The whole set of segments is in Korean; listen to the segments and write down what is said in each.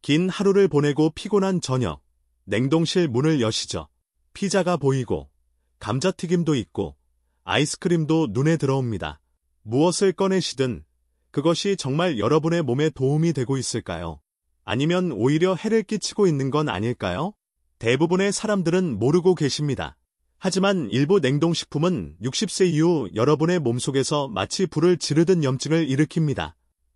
긴 하루를 보내고 피곤한 저녁, 냉동실 문을 여시죠. 피자가 보이고, 감자튀김도 있고, 아이스크림도 눈에 들어옵니다. 무엇을 꺼내시든 그것이 정말 여러분의 몸에 도움이 되고 있을까요? 아니면 오히려 해를 끼치고 있는 건 아닐까요? 대부분의 사람들은 모르고 계십니다. 하지만 일부 냉동식품은 60세 이후 여러분의 몸속에서 마치 불을 지르던 염증을 일으킵니다.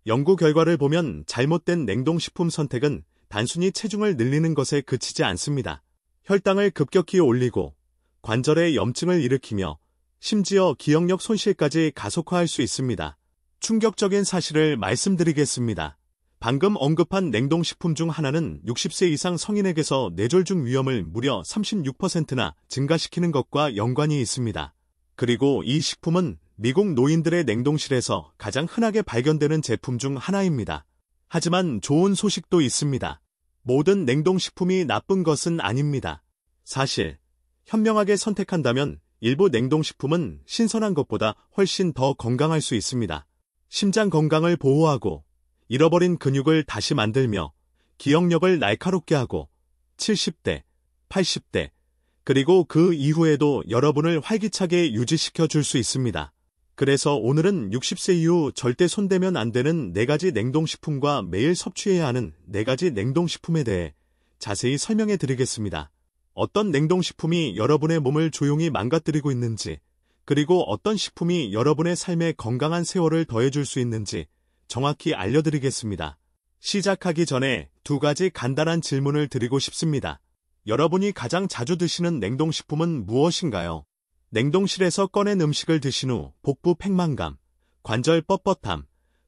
연구 결과를 보면 잘못된 냉동식품 선택은 단순히 체중을 늘리는 것에 그치지 않습니다. 혈당을 급격히 올리고 관절에 염증을 일으키며 심지어 기억력 손실까지 가속화할 수 있습니다. 충격적인 사실을 말씀드리겠습니다. 방금 언급한 냉동식품 중 하나는 60세 이상 성인에게서 뇌졸중 위험을 무려 36%나 증가시키는 것과 연관이 있습니다. 그리고 이 식품은 미국 노인들의 냉동실에서 가장 흔하게 발견되는 제품 중 하나입니다. 하지만 좋은 소식도 있습니다. 모든 냉동식품이 나쁜 것은 아닙니다. 사실, 현명하게 선택한다면 일부 냉동식품은 신선한 것보다 훨씬 더 건강할 수 있습니다. 심장 건강을 보호하고 잃어버린 근육을 다시 만들며 기억력을 날카롭게 하고 70대, 80대, 그리고 그 이후에도 여러분을 활기차게 유지시켜 줄 수 있습니다. 그래서 오늘은 60세 이후 절대 손대면 안 되는 4가지 냉동식품과 매일 섭취해야 하는 4가지 냉동식품에 대해 자세히 설명해 드리겠습니다. 어떤 냉동식품이 여러분의 몸을 조용히 망가뜨리고 있는지, 그리고 어떤 식품이 여러분의 삶에 건강한 세월을 더해줄 수 있는지 정확히 알려드리겠습니다. 시작하기 전에 2가지 간단한 질문을 드리고 싶습니다. 여러분이 가장 자주 드시는 냉동식품은 무엇인가요? 냉동실에서 꺼낸 음식을 드신 후 복부 팽만감, 관절 뻣뻣함,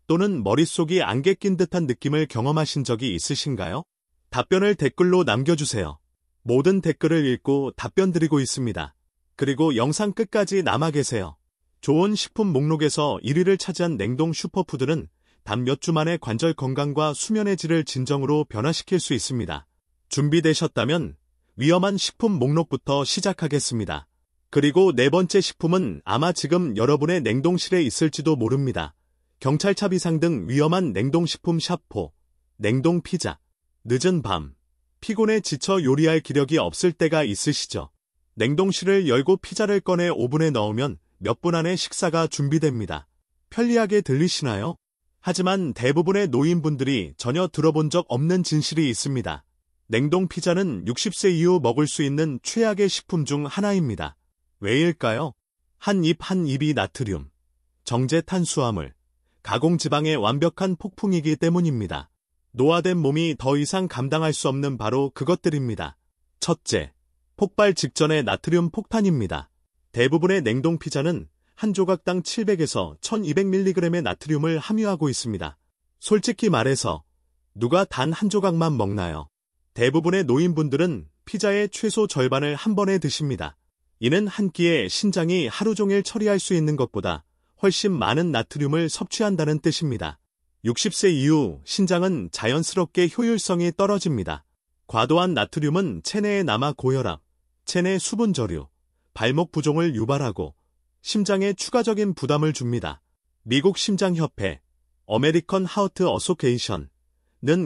또는 머릿속이 안개 낀 듯한 느낌을 경험하신 적이 있으신가요? 답변을 댓글로 남겨주세요. 모든 댓글을 읽고 답변 드리고 있습니다. 그리고 영상 끝까지 남아 계세요. 좋은 식품 목록에서 1위를 차지한 냉동 슈퍼푸드는 단 몇 주 만에 관절 건강과 수면의 질을 진정으로 변화시킬 수 있습니다. 준비되셨다면 위험한 식품 목록부터 시작하겠습니다. 그리고 4번째 식품은 아마 지금 여러분의 냉동실에 있을지도 모릅니다. 경찰차 비상 등 위험한 냉동식품 샤포, 냉동 피자, 늦은 밤, 피곤에 지쳐 요리할 기력이 없을 때가 있으시죠? 냉동실을 열고 피자를 꺼내 오븐에 넣으면 몇 분 안에 식사가 준비됩니다. 편리하게 들리시나요? 하지만 대부분의 노인분들이 전혀 들어본 적 없는 진실이 있습니다. 냉동 피자는 60세 이후 먹을 수 있는 최악의 식품 중 하나입니다. 왜일까요? 한 입 한 입이 나트륨, 정제 탄수화물, 가공지방의 완벽한 폭풍이기 때문입니다. 노화된 몸이 더 이상 감당할 수 없는 바로 그것들입니다. 첫째, 폭발 직전의 나트륨 폭탄입니다. 대부분의 냉동 피자는 한 조각당 700에서 1200mg의 나트륨을 함유하고 있습니다. 솔직히 말해서 누가 단 한 조각만 먹나요? 대부분의 노인분들은 피자의 최소 절반을 한 번에 드십니다. 이는 한 끼에 신장이 하루 종일 처리할 수 있는 것보다 훨씬 많은 나트륨을 섭취한다는 뜻입니다. 60세 이후 신장은 자연스럽게 효율성이 떨어집니다. 과도한 나트륨은 체내에 남아 고혈압, 체내 수분 저류, 발목 부종을 유발하고 심장에 추가적인 부담을 줍니다. 미국 심장협회, 어메리컨 하우트 어소케이션은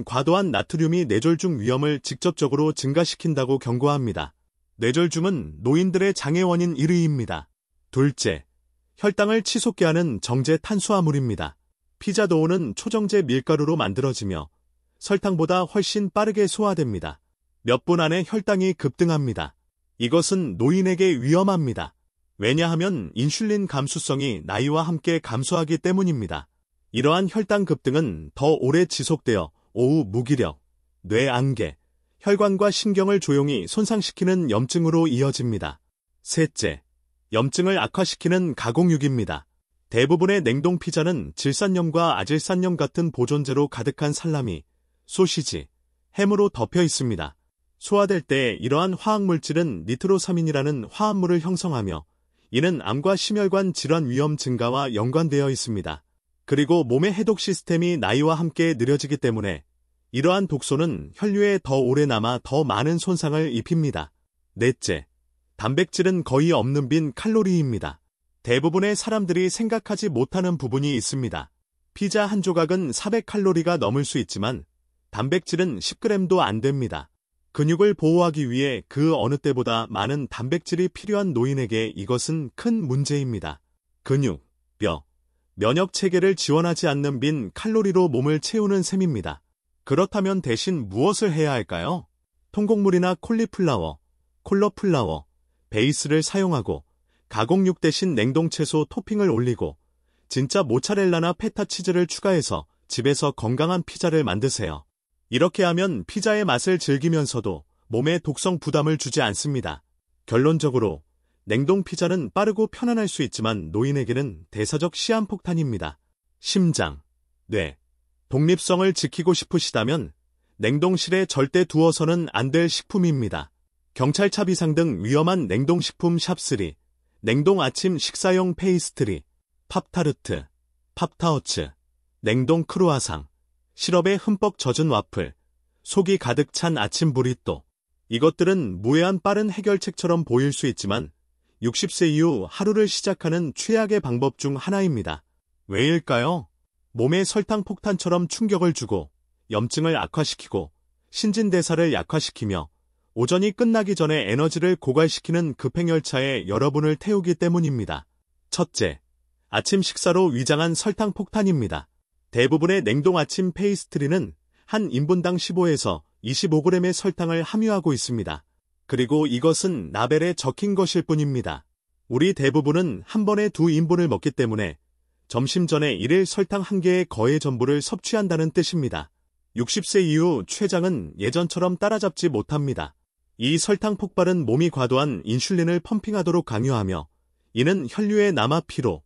과도한 나트륨이 뇌졸중 위험을 직접적으로 증가시킨다고 경고합니다. 뇌졸중은 노인들의 장애 원인 1위입니다. 둘째, 혈당을 치솟게 하는 정제 탄수화물입니다. 피자 도우는 초정제 밀가루로 만들어지며 설탕보다 훨씬 빠르게 소화됩니다. 몇 분 안에 혈당이 급등합니다. 이것은 노인에게 위험합니다. 왜냐하면 인슐린 감수성이 나이와 함께 감소하기 때문입니다. 이러한 혈당 급등은 더 오래 지속되어 오후 무기력, 뇌안개, 혈관과 신경을 조용히 손상시키는 염증으로 이어집니다. 셋째, 염증을 악화시키는 가공육입니다. 대부분의 냉동 피자는 질산염과 아질산염 같은 보존제로 가득한 살라미, 소시지, 햄으로 덮여 있습니다. 소화될 때 이러한 화학물질은 니트로사민이라는 화합물을 형성하며 이는 암과 심혈관 질환 위험 증가와 연관되어 있습니다. 그리고 몸의 해독 시스템이 나이와 함께 느려지기 때문에 이러한 독소는 혈류에 더 오래 남아 더 많은 손상을 입힙니다. 넷째, 단백질은 거의 없는 빈 칼로리입니다. 대부분의 사람들이 생각하지 못하는 부분이 있습니다. 피자 한 조각은 400칼로리가 넘을 수 있지만 단백질은 10g도 안 됩니다. 근육을 보호하기 위해 그 어느 때보다 많은 단백질이 필요한 노인에게 이것은 큰 문제입니다. 근육, 뼈, 면역 체계를 지원하지 않는 빈 칼로리로 몸을 채우는 셈입니다. 그렇다면 대신 무엇을 해야 할까요? 통곡물이나 콜리플라워, 콜러플라워, 베이스를 사용하고 가공육 대신 냉동채소 토핑을 올리고 진짜 모차렐라나 페타 치즈를 추가해서 집에서 건강한 피자를 만드세요. 이렇게 하면 피자의 맛을 즐기면서도 몸에 독성 부담을 주지 않습니다. 결론적으로 냉동 피자는 빠르고 편안할 수 있지만 노인에게는 대사적 시한폭탄입니다. 심장, 뇌, 독립성을 지키고 싶으시다면 냉동실에 절대 두어서는 안 될 식품입니다. 경찰차 비상 등 위험한 냉동식품 샵3, 냉동 아침 식사용 페이스트리, 팝타르트, 팝타워츠, 냉동 크루아상, 시럽에 흠뻑 젖은 와플, 속이 가득 찬 아침 브리또. 이것들은 무해한 빠른 해결책처럼 보일 수 있지만 60세 이후 하루를 시작하는 최악의 방법 중 하나입니다. 왜일까요? 몸에 설탕 폭탄처럼 충격을 주고 염증을 악화시키고 신진대사를 약화시키며 오전이 끝나기 전에 에너지를 고갈시키는 급행열차에 여러분을 태우기 때문입니다. 첫째, 아침 식사로 위장한 설탕 폭탄입니다. 대부분의 냉동 아침 페이스트리는 한 인분당 15에서 25g의 설탕을 함유하고 있습니다. 그리고 이것은 라벨에 적힌 것일 뿐입니다. 우리 대부분은 한 번에 2인분을 먹기 때문에 점심 전에 1일 설탕 1개의 거의 전부를 섭취한다는 뜻입니다. 60세 이후 췌장은 예전처럼 따라잡지 못합니다. 이 설탕 폭발은 몸이 과도한 인슐린을 펌핑하도록 강요하며 이는 혈류의 남아 피로,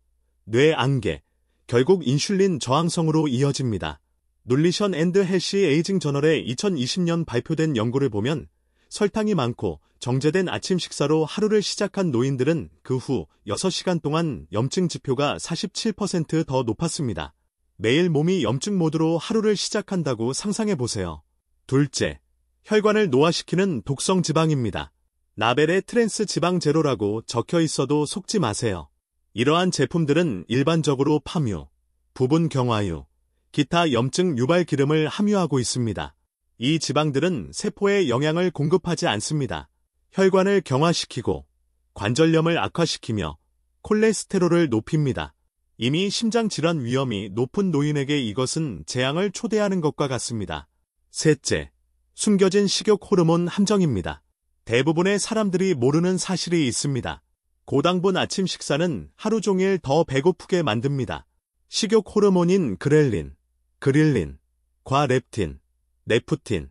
뇌 안개, 결국 인슐린 저항성으로 이어집니다. 눌리션 앤드 헬시 에이징 저널에 2020년 발표된 연구를 보면 설탕이 많고 정제된 아침 식사로 하루를 시작한 노인들은 그 후 6시간 동안 염증 지표가 47% 더 높았습니다. 매일 몸이 염증 모드로 하루를 시작한다고 상상해보세요. 둘째, 혈관을 노화시키는 독성 지방입니다. 라벨에 트랜스 지방 제로라고 적혀 있어도 속지 마세요. 이러한 제품들은 일반적으로 파묘, 부분 경화유, 기타 염증 유발 기름을 함유하고 있습니다. 이 지방들은 세포에 영양을 공급하지 않습니다. 혈관을 경화시키고 관절염을 악화시키며 콜레스테롤을 높입니다. 이미 심장질환 위험이 높은 노인에게 이것은 재앙을 초대하는 것과 같습니다. 셋째, 숨겨진 식욕 호르몬 함정입니다. 대부분의 사람들이 모르는 사실이 있습니다. 고당분 아침 식사는 하루 종일 더 배고프게 만듭니다. 식욕 호르몬인 그렐린, 그릴린, 과렙틴, 레프틴을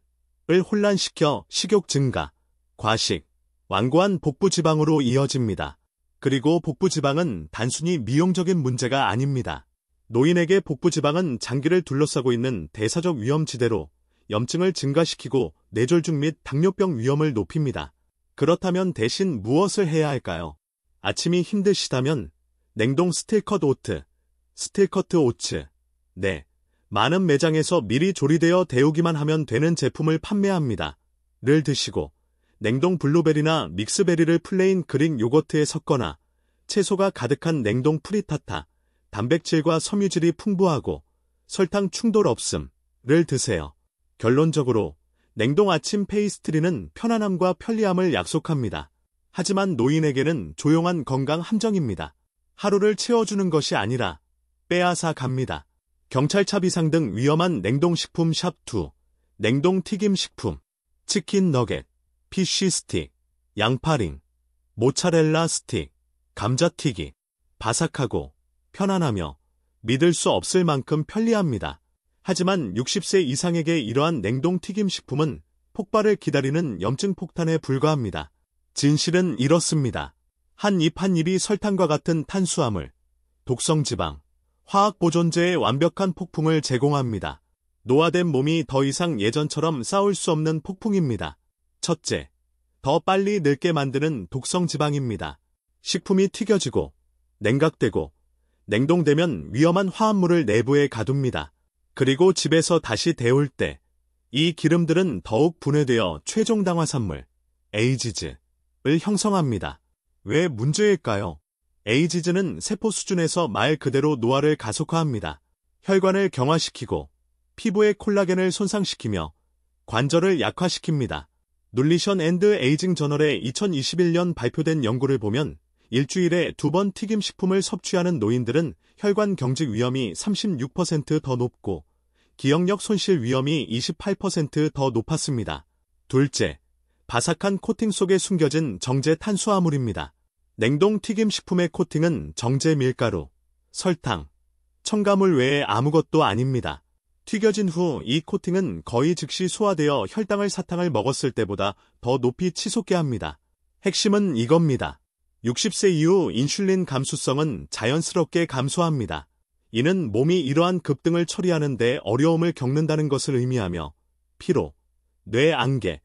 혼란시켜 식욕 증가, 과식, 완고한 복부지방으로 이어집니다. 그리고 복부지방은 단순히 미용적인 문제가 아닙니다. 노인에게 복부지방은 장기를 둘러싸고 있는 대사적 위험지대로 염증을 증가시키고 뇌졸중 및 당뇨병 위험을 높입니다. 그렇다면 대신 무엇을 해야 할까요? 아침이 힘드시다면 냉동 스틸컷 오트, 스틸커트 오츠, 네, 많은 매장에서 미리 조리되어 데우기만 하면 되는 제품을 판매합니다. 를 드시고 냉동 블루베리나 믹스베리를 플레인 그릭 요거트에 섞거나 채소가 가득한 냉동 프리타타, 단백질과 섬유질이 풍부하고 설탕 충돌 없음을 드세요. 결론적으로 냉동 아침 페이스트리는 편안함과 편리함을 약속합니다. 하지만 노인에게는 조용한 건강 함정입니다. 하루를 채워주는 것이 아니라 빼앗아 갑니다. 경찰차 비상 등 위험한 냉동식품 샵2, 냉동 튀김식품, 치킨 너겟, 피쉬 스틱, 양파링, 모차렐라 스틱, 감자튀기, 바삭하고 편안하며 믿을 수 없을 만큼 편리합니다. 하지만 60세 이상에게 이러한 냉동 튀김식품은 폭발을 기다리는 염증 폭탄에 불과합니다. 진실은 이렇습니다. 한 입 한 입이 설탕과 같은 탄수화물, 독성지방, 화학보존제의 완벽한 폭풍을 제공합니다. 노화된 몸이 더 이상 예전처럼 싸울 수 없는 폭풍입니다. 첫째, 더 빨리 늙게 만드는 독성지방입니다. 식품이 튀겨지고, 냉각되고, 냉동되면 위험한 화합물을 내부에 가둡니다. 그리고 집에서 다시 데울 때, 이 기름들은 더욱 분해되어 최종 당화산물, 에이지즈를 형성합니다. 왜 문제일까요? 에이지즈는 세포 수준에서 말 그대로 노화를 가속화합니다. 혈관을 경화시키고 피부의 콜라겐을 손상시키며 관절을 약화시킵니다. 눌리션 앤드 에이징 저널에 2021년 발표된 연구를 보면 일주일에 2번 튀김 식품을 섭취하는 노인들은 혈관 경직 위험이 36% 더 높고 기억력 손실 위험이 28% 더 높았습니다. 둘째, 바삭한 코팅 속에 숨겨진 정제 탄수화물입니다. 냉동 튀김 식품의 코팅은 정제 밀가루, 설탕, 첨가물 외에 아무것도 아닙니다. 튀겨진 후 이 코팅은 거의 즉시 소화되어 혈당을 사탕을 먹었을 때보다 더 높이 치솟게 합니다. 핵심은 이겁니다. 60세 이후 인슐린 감수성은 자연스럽게 감소합니다. 이는 몸이 이러한 급등을 처리하는 데 어려움을 겪는다는 것을 의미하며 피로, 뇌 안개,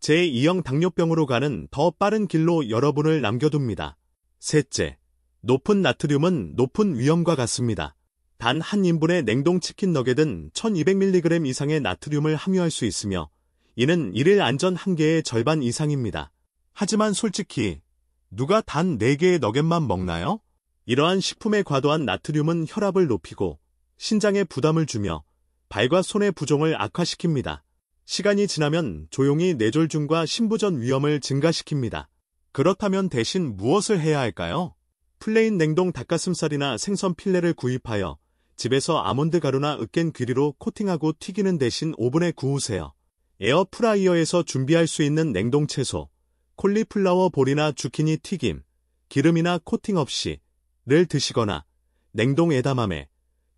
제2형 당뇨병으로 가는 더 빠른 길로 여러분을 남겨둡니다. 셋째, 높은 나트륨은 높은 위험과 같습니다. 단 한 인분의 냉동 치킨 너겟은 1200mg 이상의 나트륨을 함유할 수 있으며 이는 일일 안전 한 개의 절반 이상입니다. 하지만 솔직히 누가 단 4개의 너겟만 먹나요? 이러한 식품의 과도한 나트륨은 혈압을 높이고 신장에 부담을 주며 발과 손의 부종을 악화시킵니다. 시간이 지나면 조용히 뇌졸중과 심부전 위험을 증가시킵니다. 그렇다면 대신 무엇을 해야 할까요? 플레인 냉동 닭가슴살이나 생선 필레를 구입하여 집에서 아몬드 가루나 으깬 귀리로 코팅하고 튀기는 대신 오븐에 구우세요. 에어프라이어에서 준비할 수 있는 냉동 채소, 콜리플라워 볼이나 주키니 튀김, 기름이나 코팅 없이를 드시거나 냉동 에다마메,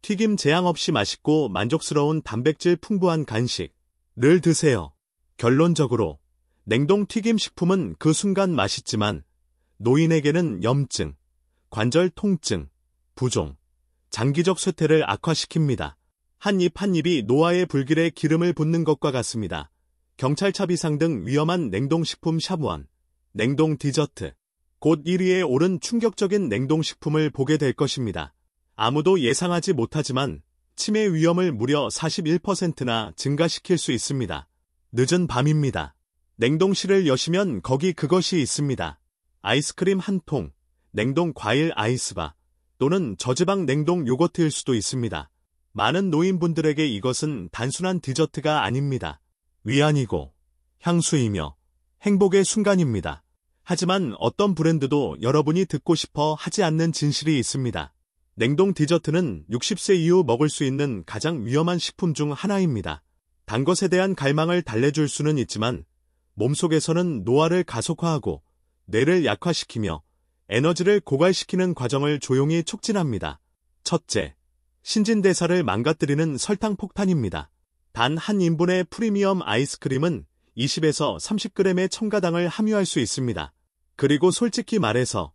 튀김 제한 없이 맛있고 만족스러운 단백질 풍부한 간식을 드세요. 결론적으로 냉동 튀김 식품은 그 순간 맛있지만 노인에게는 염증, 관절 통증, 부종, 장기적 쇠퇴를 악화시킵니다. 한 입 한 입이 노화의 불길에 기름을 붓는 것과 같습니다. 경찰차 비상 등 위험한 냉동식품 샵1, 냉동 디저트. 곧 1위에 오른 충격적인 냉동식품을 보게 될 것입니다. 아무도 예상하지 못하지만 치매 위험을 무려 41%나 증가시킬 수 있습니다. 늦은 밤입니다. 냉동실을 여시면 거기 그것이 있습니다. 아이스크림 한 통, 냉동 과일 아이스바, 또는 저지방 냉동 요거트일 수도 있습니다. 많은 노인분들에게 이것은 단순한 디저트가 아닙니다. 위안이고 향수이며 행복의 순간입니다. 하지만 어떤 브랜드도 여러분이 듣고 싶어 하지 않는 진실이 있습니다. 냉동 디저트는 60세 이후 먹을 수 있는 가장 위험한 식품 중 하나입니다. 단 것에 대한 갈망을 달래줄 수는 있지만 몸속에서는 노화를 가속화하고 뇌를 약화시키며 에너지를 고갈시키는 과정을 조용히 촉진합니다. 첫째, 신진대사를 망가뜨리는 설탕 폭탄입니다. 단 한 인분의 프리미엄 아이스크림은 20에서 30g의 첨가당을 함유할 수 있습니다. 그리고 솔직히 말해서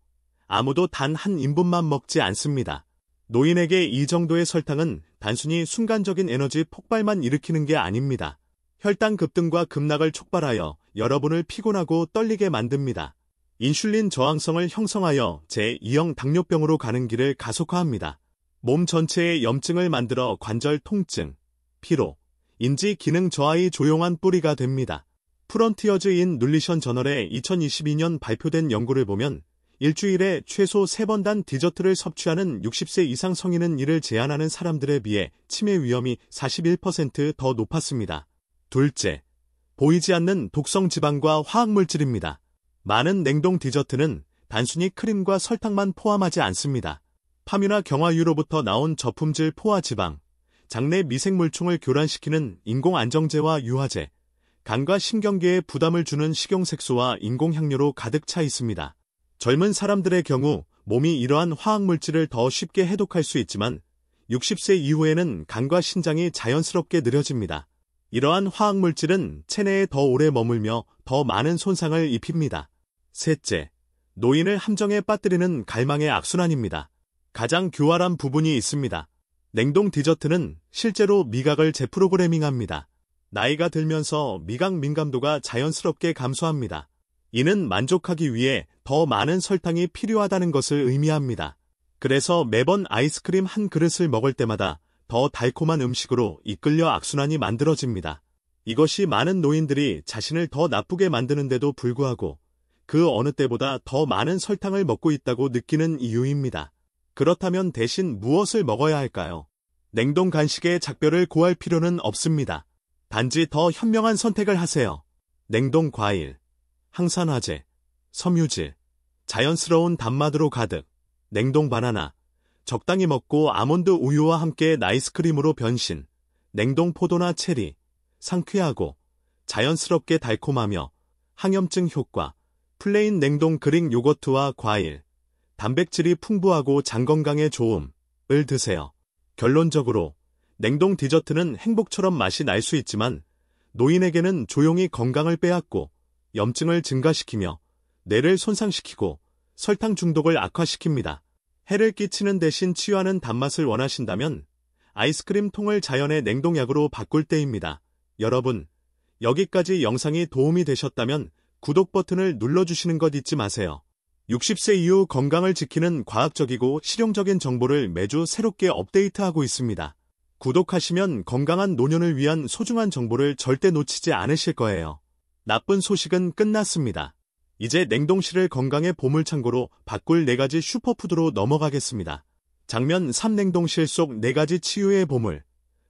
아무도 단 한 인분만 먹지 않습니다. 노인에게 이 정도의 설탕은 단순히 순간적인 에너지 폭발만 일으키는 게 아닙니다. 혈당 급등과 급락을 촉발하여 여러분을 피곤하고 떨리게 만듭니다. 인슐린 저항성을 형성하여 제2형 당뇨병으로 가는 길을 가속화합니다. 몸 전체에 염증을 만들어 관절 통증, 피로, 인지 기능 저하의 조용한 뿌리가 됩니다. 프론티어즈 인 눌리션 저널에 2022년 발표된 연구를 보면 일주일에 최소 3번 단 디저트를 섭취하는 60세 이상 성인은 이를 제한하는 사람들에 비해 치매 위험이 41% 더 높았습니다. 둘째, 보이지 않는 독성 지방과 화학물질입니다. 많은 냉동 디저트는 단순히 크림과 설탕만 포함하지 않습니다. 파뮤나 경화유로부터 나온 저품질 포화지방, 장내 미생물충을 교란시키는 인공안정제와 유화제, 간과 신경계에 부담을 주는 식용색소와 인공향료로 가득 차 있습니다. 젊은 사람들의 경우 몸이 이러한 화학물질을 더 쉽게 해독할 수 있지만 60세 이후에는 간과 신장이 자연스럽게 느려집니다. 이러한 화학물질은 체내에 더 오래 머물며 더 많은 손상을 입힙니다. 셋째, 노인을 함정에 빠뜨리는 갈망의 악순환입니다. 가장 교활한 부분이 있습니다. 냉동 디저트는 실제로 미각을 재프로그래밍합니다. 나이가 들면서 미각 민감도가 자연스럽게 감소합니다. 이는 만족하기 위해 더 많은 설탕이 필요하다는 것을 의미합니다. 그래서 매번 아이스크림 한 그릇을 먹을 때마다 더 달콤한 음식으로 이끌려 악순환이 만들어집니다. 이것이 많은 노인들이 자신을 더 나쁘게 만드는데도 불구하고 그 어느 때보다 더 많은 설탕을 먹고 있다고 느끼는 이유입니다. 그렇다면 대신 무엇을 먹어야 할까요? 냉동 간식에 작별을 고할 필요는 없습니다. 단지 더 현명한 선택을 하세요. 냉동 과일, 항산화제, 섬유질, 자연스러운 단맛으로 가득, 냉동 바나나, 적당히 먹고 아몬드 우유와 함께 아이스크림으로 변신, 냉동 포도나 체리, 상쾌하고 자연스럽게 달콤하며 항염증 효과, 플레인 냉동 그릭 요거트와 과일, 단백질이 풍부하고 장 건강에 좋음을 드세요. 결론적으로 냉동 디저트는 행복처럼 맛이 날 수 있지만 노인에게는 조용히 건강을 빼앗고 염증을 증가시키며 뇌를 손상시키고 설탕 중독을 악화시킵니다. 해를 끼치는 대신 치유하는 단맛을 원하신다면 아이스크림 통을 자연의 냉동약으로 바꿀 때입니다. 여러분, 여기까지 영상이 도움이 되셨다면 구독 버튼을 눌러주시는 것 잊지 마세요. 60세 이후 건강을 지키는 과학적이고 실용적인 정보를 매주 새롭게 업데이트하고 있습니다. 구독하시면 건강한 노년을 위한 소중한 정보를 절대 놓치지 않으실 거예요. 나쁜 소식은 끝났습니다. 이제 냉동실을 건강의 보물창고로 바꿀 4가지 슈퍼푸드로 넘어가겠습니다. 장면 3 냉동실 속 4가지 치유의 보물.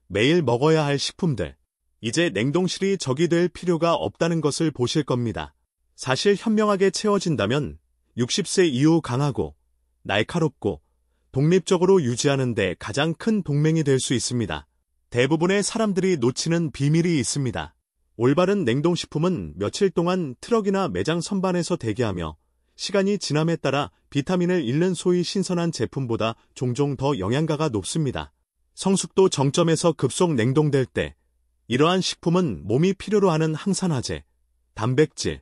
매일 먹어야 할 식품들. 이제 냉동실이 적이 될 필요가 없다는 것을 보실 겁니다. 사실 현명하게 채워진다면 60세 이후 강하고 날카롭고 독립적으로 유지하는 데 가장 큰 동맹이 될 수 있습니다. 대부분의 사람들이 놓치는 비밀이 있습니다. 올바른 냉동식품은 며칠 동안 트럭이나 매장 선반에서 대기하며 시간이 지남에 따라 비타민을 잃는 소위 신선한 제품보다 종종 더 영양가가 높습니다. 성숙도 정점에서 급속 냉동될 때 이러한 식품은 몸이 필요로 하는 항산화제, 단백질,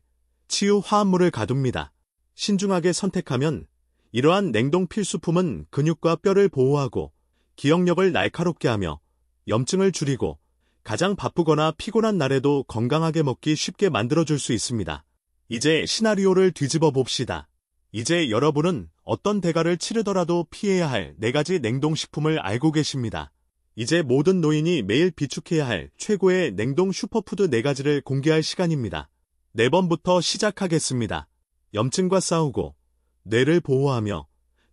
치유 화합물을 가둡니다. 신중하게 선택하면 이러한 냉동 필수품은 근육과 뼈를 보호하고 기억력을 날카롭게 하며 염증을 줄이고 가장 바쁘거나 피곤한 날에도 건강하게 먹기 쉽게 만들어줄 수 있습니다. 이제 시나리오를 뒤집어 봅시다. 이제 여러분은 어떤 대가를 치르더라도 피해야 할 4가지 냉동식품을 알고 계십니다. 이제 모든 노인이 매일 비축해야 할 최고의 냉동 슈퍼푸드 4가지를 공개할 시간입니다. 4번부터 시작하겠습니다. 염증과 싸우고 뇌를 보호하며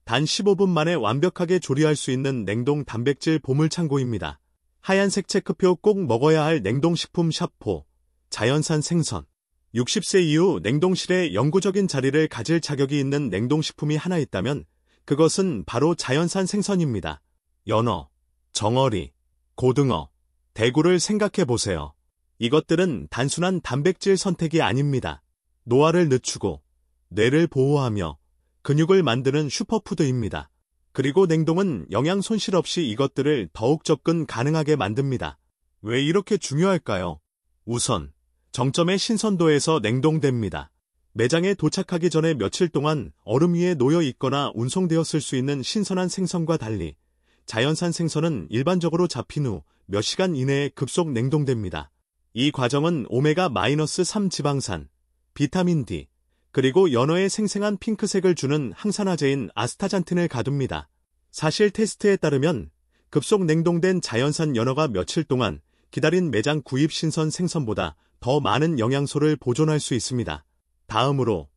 단 15분 만에 완벽하게 조리할 수 있는 냉동 단백질 보물창고입니다. 하얀색 체크표 꼭 먹어야 할 냉동식품 샤포, 자연산 생선. 60세 이후 냉동실에 영구적인 자리를 가질 자격이 있는 냉동식품이 하나 있다면 그것은 바로 자연산 생선입니다. 연어, 정어리, 고등어, 대구를 생각해 보세요. 이것들은 단순한 단백질 선택이 아닙니다. 노화를 늦추고 뇌를 보호하며 근육을 만드는 슈퍼푸드입니다. 그리고 냉동은 영양 손실 없이 이것들을 더욱 접근 가능하게 만듭니다. 왜 이렇게 중요할까요? 우선 정점의 신선도에서 냉동됩니다. 매장에 도착하기 전에 며칠 동안 얼음 위에 놓여 있거나 운송되었을 수 있는 신선한 생선과 달리 자연산 생선은 일반적으로 잡힌 후 몇 시간 이내에 급속 냉동됩니다. 이 과정은 오메가-3 지방산, 비타민 D, 그리고 연어의 생생한 핑크색을 주는 항산화제인 아스타잔틴을 가둡니다. 사실 테스트에 따르면 급속 냉동된 자연산 연어가 며칠 동안 기다린 매장 구입 신선 생선보다 더 많은 영양소를 보존할 수 있습니다. 다음으로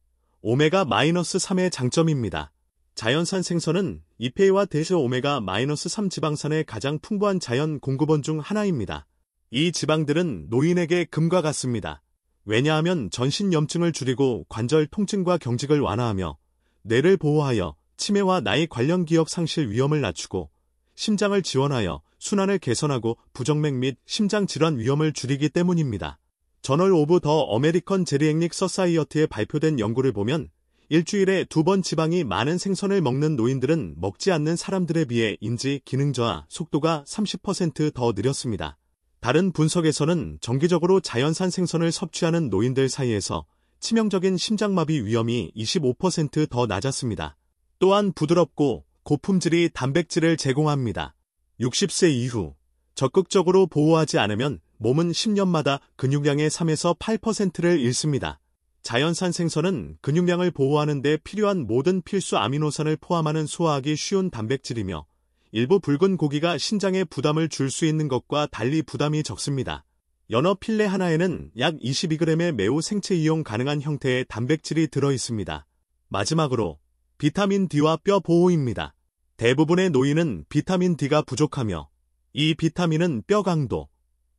오메가-3의 장점입니다. 자연산 생선은 이페이와 데스 오메가-3 지방산의 가장 풍부한 자연 공급원 중 하나입니다. 이 지방들은 노인에게 금과 같습니다. 왜냐하면 전신 염증을 줄이고 관절 통증과 경직을 완화하며 뇌를 보호하여 치매와 나이 관련 기억 상실 위험을 낮추고 심장을 지원하여 순환을 개선하고 부정맥 및 심장 질환 위험을 줄이기 때문입니다. 저널 오브 더 어메리컨 제리액릭 서사이어티에 발표된 연구를 보면 일주일에 2번 지방이 많은 생선을 먹는 노인들은 먹지 않는 사람들에 비해 인지, 기능 저하, 속도가 30% 더 느렸습니다. 다른 분석에서는 정기적으로 자연산 생선을 섭취하는 노인들 사이에서 치명적인 심장마비 위험이 25% 더 낮았습니다. 또한 부드럽고 고품질이 단백질을 제공합니다. 60세 이후 적극적으로 보호하지 않으면 몸은 10년마다 근육량의 3에서 8%를 잃습니다. 자연산 생선은 근육량을 보호하는 데 필요한 모든 필수 아미노산을 포함하는 소화하기 쉬운 단백질이며 일부 붉은 고기가 신장에 부담을 줄 수 있는 것과 달리 부담이 적습니다. 연어 필레 하나에는 약 22g의 매우 생체 이용 가능한 형태의 단백질이 들어있습니다. 마지막으로 비타민 D와 뼈 보호입니다. 대부분의 노인은 비타민 D가 부족하며 이 비타민은 뼈 강도,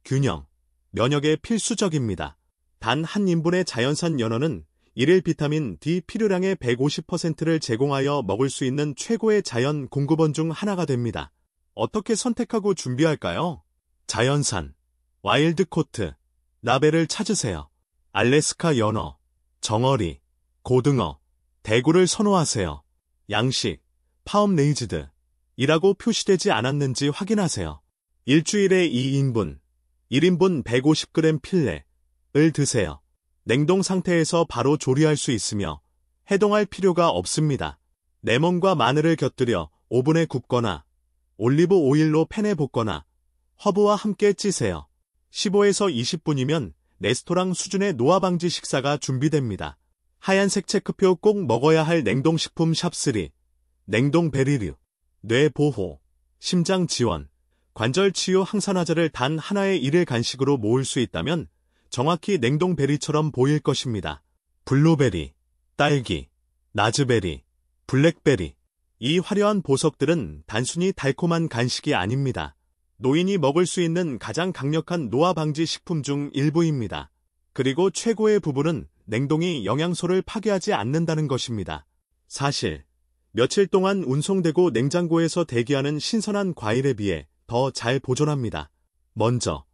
균형, 면역에 필수적입니다. 단 한 인분의 자연산 연어는 일일 비타민 D 필요량의 150%를 제공하여 먹을 수 있는 최고의 자연 공급원 중 하나가 됩니다. 어떻게 선택하고 준비할까요? 자연산, 와일드 코트, 나베를 찾으세요. 알래스카 연어, 정어리, 고등어, 대구를 선호하세요. 양식, 파움 레이즈드, 이라고 표시되지 않았는지 확인하세요. 일주일에 2인분, 1인분 150g 필레를 드세요. 냉동 상태에서 바로 조리할 수 있으며 해동할 필요가 없습니다. 레몬과 마늘을 곁들여 오븐에 굽거나 올리브 오일로 팬에 볶거나 허브와 함께 찌세요. 15에서 20분이면 레스토랑 수준의 노화 방지 식사가 준비됩니다. 하얀색 체크표 꼭 먹어야 할 냉동식품 샵3. 냉동 베리류. 뇌 보호, 심장 지원, 관절 치유 항산화제를 단 하나의 일일 간식으로 모을 수 있다면 정확히 냉동 베리처럼 보일 것입니다. 블루베리, 딸기, 라즈베리, 블랙베리. 이 화려한 보석들은 단순히 달콤한 간식이 아닙니다. 노인이 먹을 수 있는 가장 강력한 노화 방지 식품 중 일부입니다. 그리고 최고의 부분은 냉동이 영양소를 파괴하지 않는다는 것입니다. 사실 며칠 동안 운송되고 냉장고에서 대기하는 신선한 과일에 비해 더 잘 보존합니다. 먼저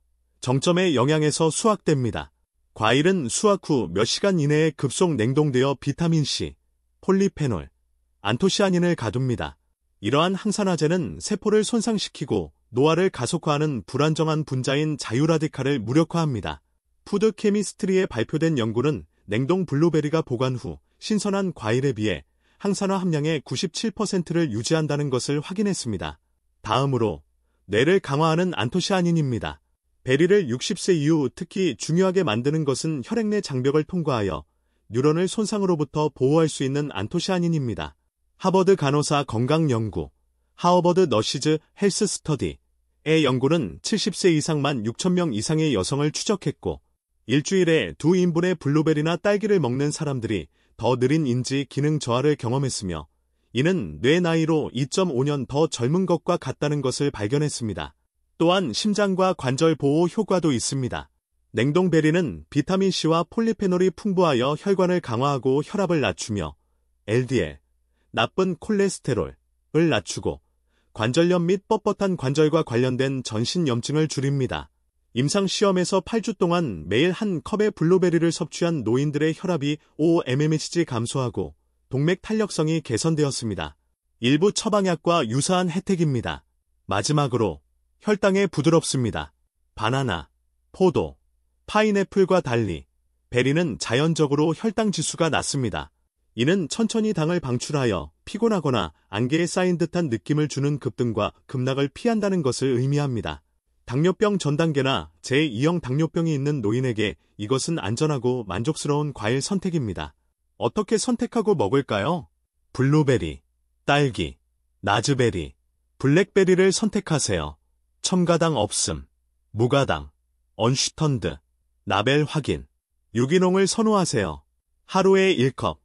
정점의 영양에서 수확됩니다. 과일은 수확 후 몇 시간 이내에 급속 냉동되어 비타민C, 폴리페놀, 안토시아닌을 가둡니다. 이러한 항산화제는 세포를 손상시키고 노화를 가속화하는 불안정한 분자인 자유라디칼을 무력화합니다. 푸드 케미스트리에 발표된 연구는 냉동 블루베리가 보관 후 신선한 과일에 비해 항산화 함량의 97%를 유지한다는 것을 확인했습니다. 다음으로 뇌를 강화하는 안토시아닌입니다. 베리를 60세 이후 특히 중요하게 만드는 것은 혈액 내 장벽을 통과하여 뉴런을 손상으로부터 보호할 수 있는 안토시아닌입니다. 하버드 간호사 건강연구, 하버드 너시즈 헬스 스터디의 연구는 70세 이상 16,000명 이상의 여성을 추적했고 일주일에 2인분의 블루베리나 딸기를 먹는 사람들이 더 느린 인지 기능 저하를 경험했으며 이는 뇌 나이로 2.5년 더 젊은 것과 같다는 것을 발견했습니다. 또한 심장과 관절 보호 효과도 있습니다. 냉동베리는 비타민C와 폴리페놀이 풍부하여 혈관을 강화하고 혈압을 낮추며 LDL, 나쁜 콜레스테롤을 낮추고 관절염 및 뻣뻣한 관절과 관련된 전신염증을 줄입니다. 임상시험에서 8주 동안 매일 한 컵의 블루베리를 섭취한 노인들의 혈압이 5mmHg 감소하고 동맥 탄력성이 개선되었습니다. 일부 처방약과 유사한 혜택입니다. 마지막으로 혈당에 부드럽습니다. 바나나, 포도, 파인애플과 달리 베리는 자연적으로 혈당 지수가 낮습니다. 이는 천천히 당을 방출하여 피곤하거나 안개에 쌓인 듯한 느낌을 주는 급등과 급락을 피한다는 것을 의미합니다. 당뇨병 전 단계나 제2형 당뇨병이 있는 노인에게 이것은 안전하고 만족스러운 과일 선택입니다. 어떻게 선택하고 먹을까요? 블루베리, 딸기, 라즈베리, 블랙베리를 선택하세요. 첨가당 없음, 무가당, 언슈턴드, 라벨 확인, 유기농을 선호하세요. 하루에 1컵,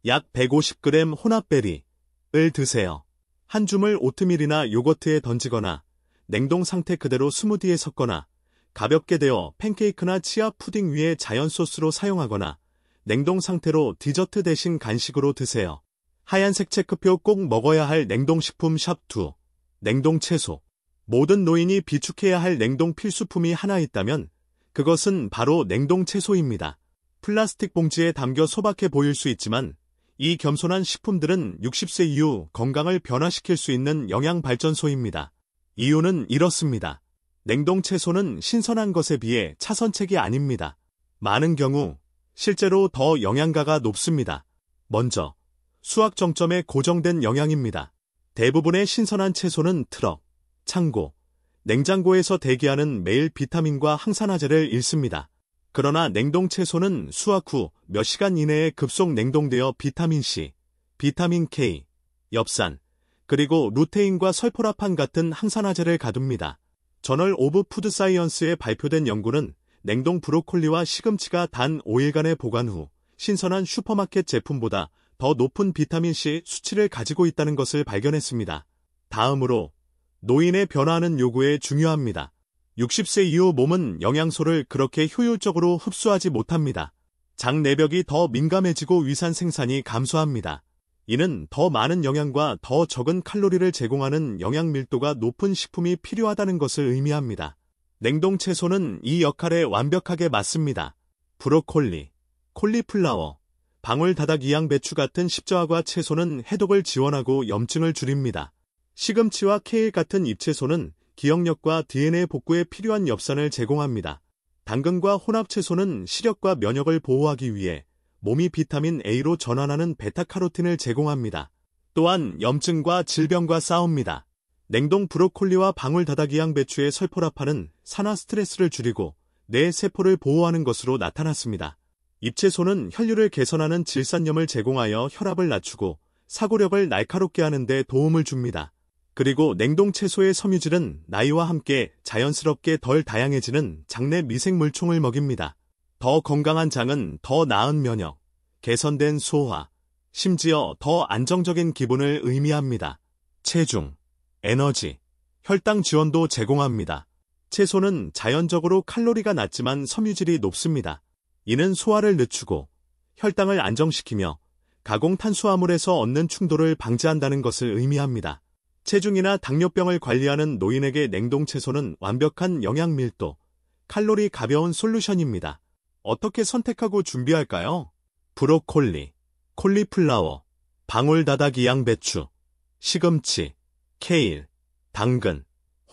약 150g 혼합베리를 드세요. 한 줌을 오트밀이나 요거트에 던지거나 냉동 상태 그대로 스무디에 섞거나 가볍게 데워 팬케이크나 치아 푸딩 위에 자연 소스로 사용하거나 냉동 상태로 디저트 대신 간식으로 드세요. 하얀색 체크표 꼭 먹어야 할 냉동식품 샵2. 냉동 채소. 모든 노인이 비축해야 할 냉동 필수품이 하나 있다면 그것은 바로 냉동 채소입니다. 플라스틱 봉지에 담겨 소박해 보일 수 있지만 이 겸손한 식품들은 60세 이후 건강을 변화시킬 수 있는 영양 발전소입니다. 이유는 이렇습니다. 냉동 채소는 신선한 것에 비해 차선책이 아닙니다. 많은 경우 실제로 더 영양가가 높습니다. 먼저 수확 정점에 고정된 영양입니다. 대부분의 신선한 채소는 트럭, 창고, 냉장고에서 대기하는 매일 비타민과 항산화제를 잃습니다. 그러나 냉동 채소는 수확 후 몇 시간 이내에 급속 냉동되어 비타민C, 비타민 K, 엽산, 그리고 루테인과 설포라판 같은 항산화제를 가둡니다. 저널 오브 푸드 사이언스에 발표된 연구는 냉동 브로콜리와 시금치가 단 5일간의 보관 후 신선한 슈퍼마켓 제품보다 더 높은 비타민C 수치를 가지고 있다는 것을 발견했습니다. 다음으로 노인의 변화하는 요구에 중요합니다. 60세 이후 몸은 영양소를 그렇게 효율적으로 흡수하지 못합니다. 장 내벽이 더 민감해지고 위산 생산이 감소합니다. 이는 더 많은 영양과 더 적은 칼로리를 제공하는 영양 밀도가 높은 식품이 필요하다는 것을 의미합니다. 냉동 채소는 이 역할에 완벽하게 맞습니다. 브로콜리, 콜리플라워, 방울다닥 이양배추 같은 십자화과 채소는 해독을 지원하고 염증을 줄입니다. 시금치와 케일 같은 잎채소는 기억력과 DNA 복구에 필요한 엽산을 제공합니다. 당근과 혼합채소는 시력과 면역을 보호하기 위해 몸이 비타민 A로 전환하는 베타카로틴을 제공합니다. 또한 염증과 질병과 싸웁니다. 냉동 브로콜리와 방울다닥 이양배추의 설포라판은 산화 스트레스를 줄이고 뇌 세포를 보호하는 것으로 나타났습니다. 잎채소는 혈류를 개선하는 질산염을 제공하여 혈압을 낮추고 사고력을 날카롭게 하는 데 도움을 줍니다. 그리고 냉동 채소의 섬유질은 나이와 함께 자연스럽게 덜 다양해지는 장내 미생물총을 먹입니다. 더 건강한 장은 더 나은 면역, 개선된 소화, 심지어 더 안정적인 기분을 의미합니다. 체중, 에너지, 혈당 지원도 제공합니다. 채소는 자연적으로 칼로리가 낮지만 섬유질이 높습니다. 이는 소화를 늦추고 혈당을 안정시키며 가공 탄수화물에서 얻는 충돌을 방지한다는 것을 의미합니다. 체중이나 당뇨병을 관리하는 노인에게 냉동 채소는 완벽한 영양 밀도, 칼로리 가벼운 솔루션입니다. 어떻게 선택하고 준비할까요? 브로콜리, 콜리플라워, 방울다닥 이양배추, 시금치, 케일, 당근,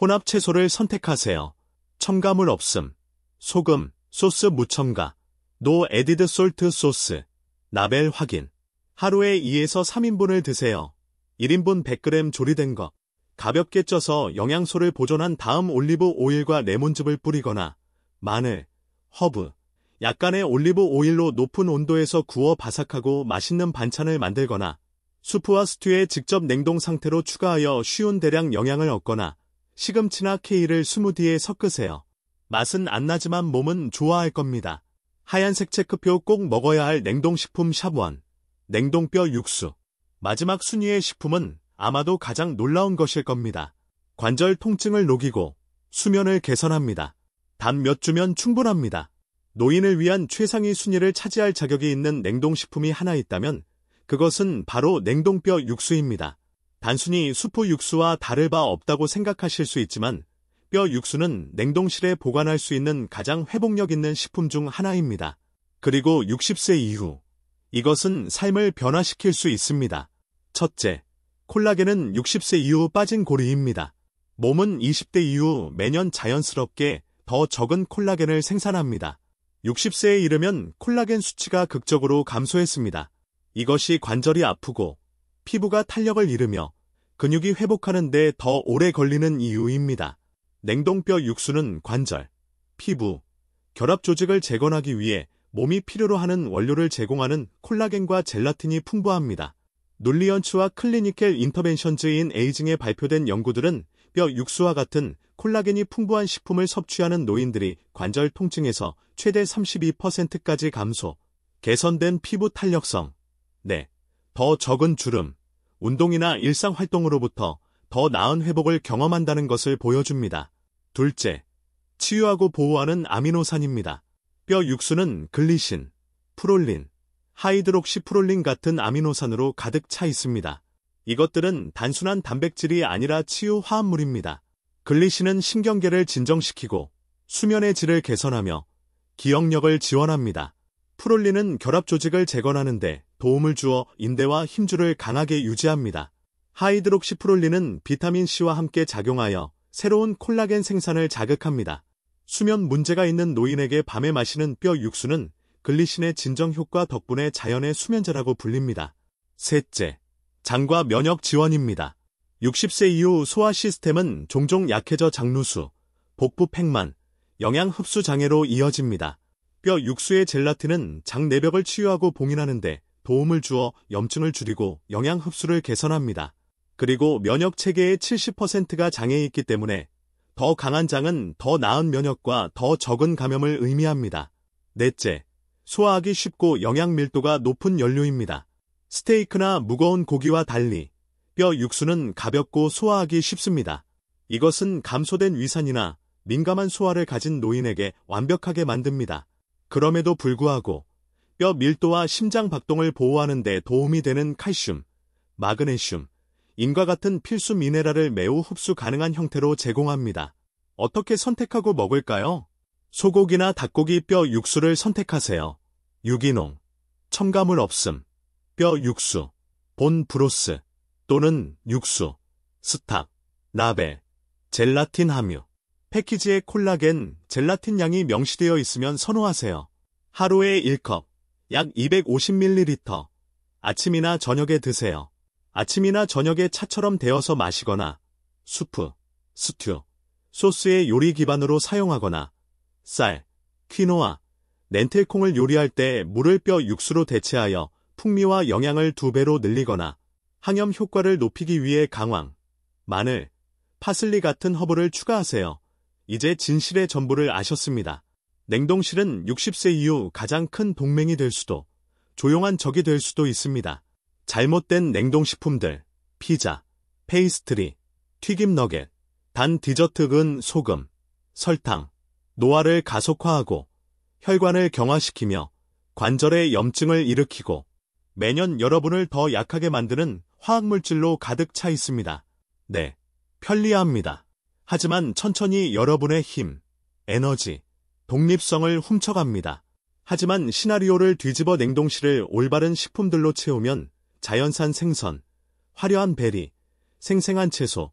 혼합 채소를 선택하세요. 첨가물 없음, 소금, 소스 무첨가, 노 에디드 솔트 소스, 라벨 확인. 하루에 2에서 3인분을 드세요. 1인분 100g 조리된 것. 가볍게 쪄서 영양소를 보존한 다음 올리브 오일과 레몬즙을 뿌리거나 마늘, 허브, 약간의 올리브 오일로 높은 온도에서 구워 바삭하고 맛있는 반찬을 만들거나 수프와 스튜에 직접 냉동 상태로 추가하여 쉬운 대량 영양을 얻거나 시금치나 케일을 스무디에 섞으세요. 맛은 안 나지만 몸은 좋아할 겁니다. 하얀색 체크표 꼭 먹어야 할 냉동식품 샵1. 냉동뼈 육수. 마지막 순위의 식품은 아마도 가장 놀라운 것일 겁니다. 관절 통증을 녹이고 수면을 개선합니다. 단 몇 주면 충분합니다. 노인을 위한 최상위 순위를 차지할 자격이 있는 냉동식품이 하나 있다면 그것은 바로 냉동뼈 육수입니다. 단순히 수프 육수와 다를 바 없다고 생각하실 수 있지만 뼈 육수는 냉동실에 보관할 수 있는 가장 회복력 있는 식품 중 하나입니다. 그리고 60세 이후 이것은 삶을 변화시킬 수 있습니다. 첫째, 콜라겐은 60세 이후 빠진 고리입니다. 몸은 20대 이후 매년 자연스럽게 더 적은 콜라겐을 생산합니다. 60세에 이르면 콜라겐 수치가 극적으로 감소했습니다. 이것이 관절이 아프고 피부가 탄력을 잃으며 근육이 회복하는 데 더 오래 걸리는 이유입니다. 냉동뼈 육수는 관절, 피부, 결합 조직을 재건하기 위해 몸이 필요로 하는 원료를 제공하는 콜라겐과 젤라틴이 풍부합니다. 눌리언츠와 클리니컬 인터벤션즈 인 에이징에 발표된 연구들은 뼈 육수와 같은 콜라겐이 풍부한 식품을 섭취하는 노인들이 관절 통증에서 최대 32%까지 감소, 개선된 피부 탄력성, 더 적은 주름, 운동이나 일상활동으로부터 더 나은 회복을 경험한다는 것을 보여줍니다. 둘째, 치유하고 보호하는 아미노산입니다. 뼈 육수는 글리신, 프롤린, 하이드록시프롤린 같은 아미노산으로 가득 차 있습니다. 이것들은 단순한 단백질이 아니라 치유 화합물입니다. 글리신은 신경계를 진정시키고 수면의 질을 개선하며 기억력을 지원합니다. 프롤린은 결합 조직을 재건하는 데 도움을 주어 인대와 힘줄을 강하게 유지합니다. 하이드록시프롤린은 비타민C와 함께 작용하여 새로운 콜라겐 생산을 자극합니다. 수면 문제가 있는 노인에게 밤에 마시는 뼈 육수는 글리신의 진정 효과 덕분에 자연의 수면제라고 불립니다. 셋째, 장과 면역 지원입니다. 60세 이후 소화 시스템은 종종 약해져 장누수, 복부 팽만, 영양 흡수 장애로 이어집니다. 뼈 육수의 젤라틴은 장 내벽을 치유하고 봉인하는 데 도움을 주어 염증을 줄이고 영양 흡수를 개선합니다. 그리고 면역 체계의 70%가 장애에 있기 때문에 더 강한 장은 더 나은 면역과 더 적은 감염을 의미합니다. 넷째, 소화하기 쉽고 영양 밀도가 높은 연료입니다. 스테이크나 무거운 고기와 달리 뼈 육수는 가볍고 소화하기 쉽습니다. 이것은 감소된 위산이나 민감한 소화를 가진 노인에게 완벽하게 만듭니다. 그럼에도 불구하고 뼈 밀도와 심장 박동을 보호하는 데 도움이 되는 칼슘, 마그네슘, 인과 같은 필수 미네랄을 매우 흡수 가능한 형태로 제공합니다. 어떻게 선택하고 먹을까요? 소고기나 닭고기 뼈 육수를 선택하세요. 유기농, 첨가물 없음, 뼈 육수, 본 브로스 또는 육수, 스탁, 라벨, 젤라틴 함유. 패키지에 콜라겐, 젤라틴 양이 명시되어 있으면 선호하세요. 하루에 1컵, 약 250ml. 아침이나 저녁에 드세요. 아침이나 저녁에 차처럼 데워서 마시거나 수프, 스튜, 소스의 요리 기반으로 사용하거나 쌀, 퀴노아, 렌틸콩을 요리할 때 물을 뼈 육수로 대체하여 풍미와 영양을 2배로 늘리거나 항염 효과를 높이기 위해 강황, 마늘, 파슬리 같은 허브를 추가하세요. 이제 진실의 전부를 아셨습니다. 냉동실은 60세 이후 가장 큰 동맹이 될 수도, 조용한 적이 될 수도 있습니다. 잘못된 냉동식품들, 피자, 페이스트리, 튀김 너겟, 단 디저트 근 소금, 설탕, 노화를 가속화하고 혈관을 경화시키며 관절의 염증을 일으키고 매년 여러분을 더 약하게 만드는 화학물질로 가득 차 있습니다. 네, 편리합니다. 하지만 천천히 여러분의 힘, 에너지, 독립성을 훔쳐갑니다. 하지만 시나리오를 뒤집어 냉동실을 올바른 식품들로 채우면 자연산 생선, 화려한 베리, 생생한 채소,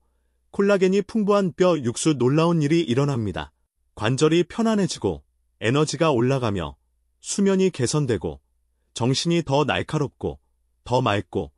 콜라겐이 풍부한 뼈 육수 놀라운 일이 일어납니다. 관절이 편안해지고 에너지가 올라가며 수면이 개선되고 정신이 더 날카롭고 더 맑고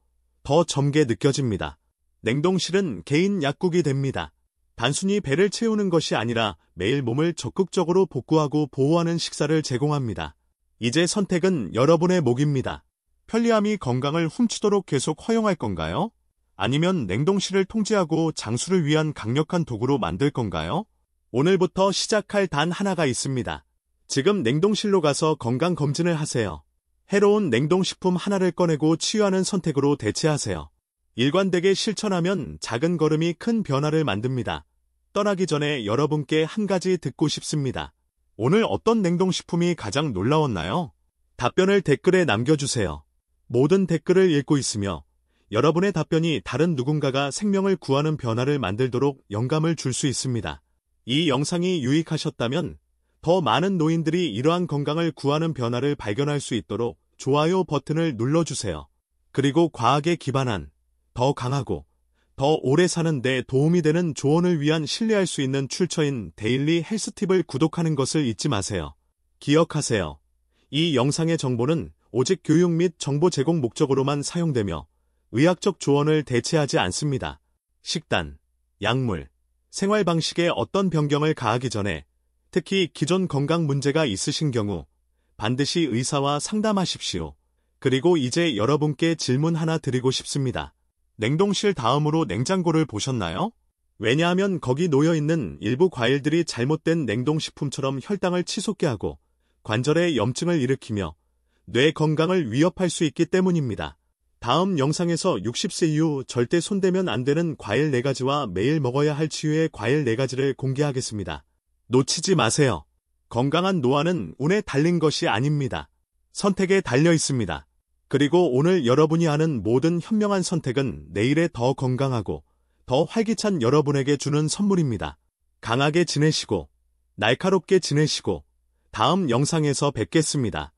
더 젊게 느껴집니다. 냉동실은 개인 약국이 됩니다. 단순히 배를 채우는 것이 아니라 매일 몸을 적극적으로 복구하고 보호하는 식사를 제공합니다. 이제 선택은 여러분의 몫입니다. 편리함이 건강을 훔치도록 계속 허용할 건가요? 아니면 냉동실을 통제하고 장수를 위한 강력한 도구로 만들 건가요? 오늘부터 시작할 단 하나가 있습니다. 지금 냉동실로 가서 건강검진을 하세요. 해로운 냉동식품 하나를 꺼내고 치유하는 선택으로 대체하세요. 일관되게 실천하면 작은 걸음이 큰 변화를 만듭니다. 떠나기 전에 여러분께 한 가지 듣고 싶습니다. 오늘 어떤 냉동식품이 가장 놀라웠나요? 답변을 댓글에 남겨주세요. 모든 댓글을 읽고 있으며 여러분의 답변이 다른 누군가가 생명을 구하는 변화를 만들도록 영감을 줄 수 있습니다. 이 영상이 유익하셨다면 더 많은 노인들이 이러한 건강을 구하는 변화를 발견할 수 있도록 좋아요 버튼을 눌러주세요. 그리고 과학에 기반한 더 강하고 더 오래 사는 데 도움이 되는 조언을 위한 신뢰할 수 있는 출처인 데일리 헬스팁을 구독하는 것을 잊지 마세요. 기억하세요. 이 영상의 정보는 오직 교육 및 정보 제공 목적으로만 사용되며 의학적 조언을 대체하지 않습니다. 식단, 약물, 생활 방식에 어떤 변경을 가하기 전에 특히 기존 건강 문제가 있으신 경우 반드시 의사와 상담하십시오. 그리고 이제 여러분께 질문 하나 드리고 싶습니다. 냉동실 다음으로 냉장고를 보셨나요? 왜냐하면 거기 놓여있는 일부 과일들이 잘못된 냉동식품처럼 혈당을 치솟게 하고 관절에 염증을 일으키며 뇌 건강을 위협할 수 있기 때문입니다. 다음 영상에서 60세 이후 절대 손대면 안 되는 과일 4가지와 매일 먹어야 할 치유의 과일 4가지를 공개하겠습니다. 놓치지 마세요. 건강한 노화는 운에 달린 것이 아닙니다. 선택에 달려 있습니다. 그리고 오늘 여러분이 하는 모든 현명한 선택은 내일의 더 건강하고 더 활기찬 여러분에게 주는 선물입니다. 강하게 지내시고 날카롭게 지내시고 다음 영상에서 뵙겠습니다.